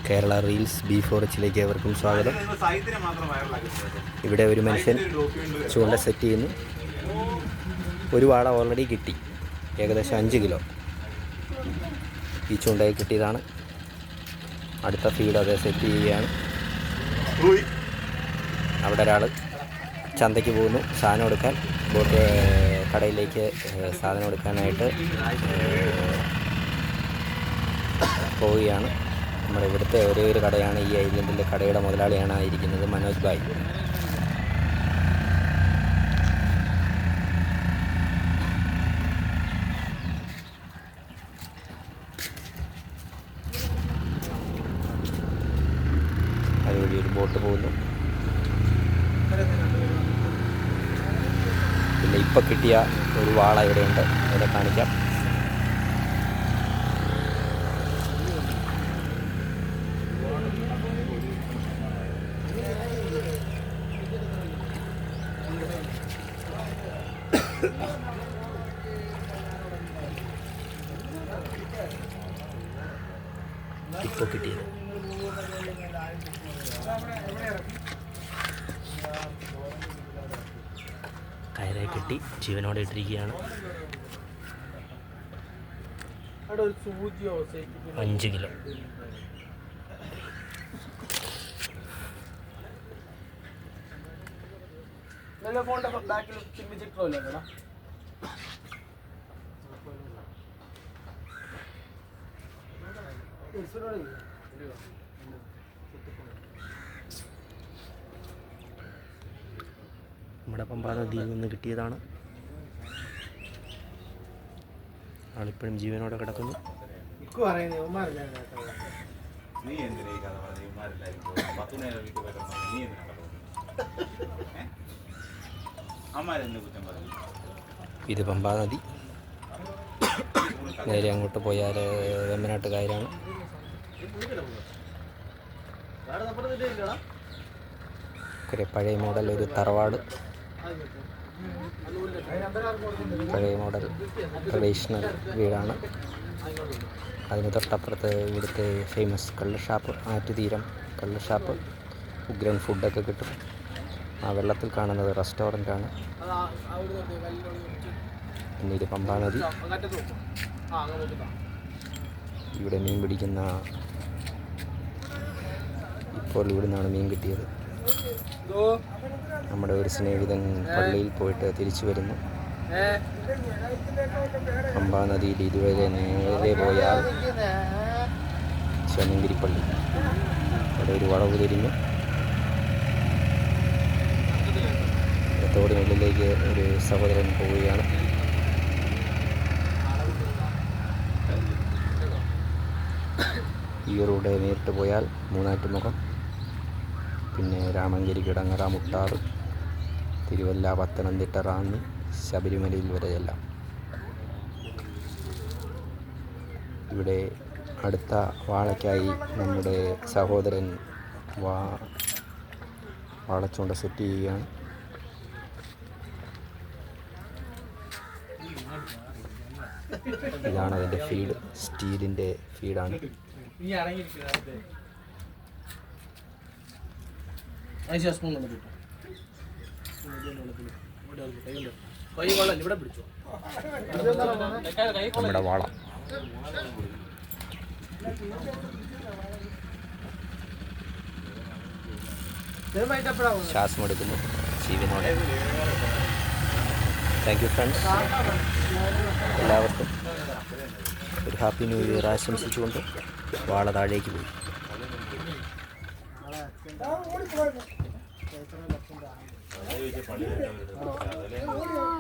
Kerala reels B4 Hലേക്ക് ഏവർക്കും സ്വാഗതം. ഇവിടെ ഒരു മനുഷ്യൻ ചൂണ്ട സെറ്റ് ചെയ്യുന്നു. ഒരു വാള ഓൾറെഡി കിട്ടി, ഏകദേശം 5 കിലോ ഈ ചൂണ്ടയിൽ കിട്ടിയതാണ്. അടുത്ത ഫീഡ് അത് സെറ്റ് ചെയ്യുകയാണ്. അവിടെ ഒരാൾ ചന്തയ്ക്ക് പോകുന്നു സാധനം എടുക്കാൻ, ബോട്ട് കടയിലേക്ക് സാധനം എടുക്കാനായിട്ട് പോവുകയാണ്. നമ്മുടെ ഇവിടുത്തെ ഒരേ ഒരു കടയാണ്, ഈ ഐലൻഡിലെ കടയുടെ മുതലാളിയാണ് ഇരിക്കുന്നത്, മനോജ് ഭായ്. അതുവഴി ഒരു ബോട്ട് പോകുന്നു. പിന്നെ ഇപ്പം കിട്ടിയ ഒരു വാള ഇവിടെയുണ്ട്, ഇവിടെ കാണിക്കാം. ഇപ്പോൾ കിട്ടിയത് കയറായി കിട്ടി, ജീവനോടെ ഇട്ടിരിക്കുകയാണ്. 5 കിലോ. നമ്മുടെ പമ്പാ നദിയിൽ നിന്ന് കിട്ടിയതാണ്. ആളിപ്പോഴും ജീവനോടെ കിടക്കുന്നു. ഇത് പമ്പാ നദി. നേരെ അങ്ങോട്ട് പോയാൽ വെമ്മനാട്ട് കായലാണ്. ഒരു പഴയ മോഡൽ ഒരു തറവാട്, പഴയ മോഡൽ ട്രഡീഷണൽ വീടാണ്. അതിന് തൊട്ടപ്പുറത്ത് ഇവിടുത്തെ ഫേമസ് കള്ള് ഷാപ്പ്, ആറ്റുതീരം കള്ള് ഷാപ്പ്. ഉഗ്രൻ ഫുഡൊക്കെ കിട്ടും. ആ വെള്ളത്തിൽ കാണുന്നത് റെസ്റ്റോറൻ്റാണ്. പിന്നെ ഇത് പമ്പാ നദി. ഇവിടെ മീൻ പിടിക്കുന്ന, ഇപ്പോൾ ഇവിടെ നിന്നാണ് മീൻ കിട്ടിയത്. നമ്മുടെ ഒരു സ്നേഹിതൻ പള്ളിയിൽ പോയിട്ട് തിരിച്ചു വരുന്നു. പമ്പാ നദിയിൽ ഇതുവരെ നേരെ പോയാൽ ശനങ്കിരി പള്ളി. അവിടെ ഒരു വളവ് തിരിഞ്ഞു തോടിനുള്ളിലേക്ക് ഒരു സഹോദരൻ പോവുകയാണ്. ഈ റോഡ് നേരിട്ട് പോയാൽ മൂന്നാറ്റുമുഖം, പിന്നെ രാമങ്കരി, കിടങ്ങറ, മുട്ടാറ്, തിരുവല്ല, പത്തനംതിട്ട, റാന്നി, ശബരിമലയിൽ വരെയെല്ലാം. ഇവിടെ അടുത്ത വാളയ്ക്കായി നമ്മുടെ സഹോദരൻ വാളച്ചൂണ്ട സെറ്റ് ചെയ്യുകയാണ്. ഇതാണ് അതിൻ്റെ ഫീഡ്, സ്റ്റീലിൻ്റെ ഫീഡാണ്. നമ്മുടെ വാള. ശ്വാസമെടുക്കുന്നു ജീവനോടെ. Thank you friends. എല്ലാവർക്കും ഒരു ഹാപ്പി ന്യൂ ഇയർ ആശംസിച്ചുകൊണ്ട് വാള താഴേക്ക് പോയി.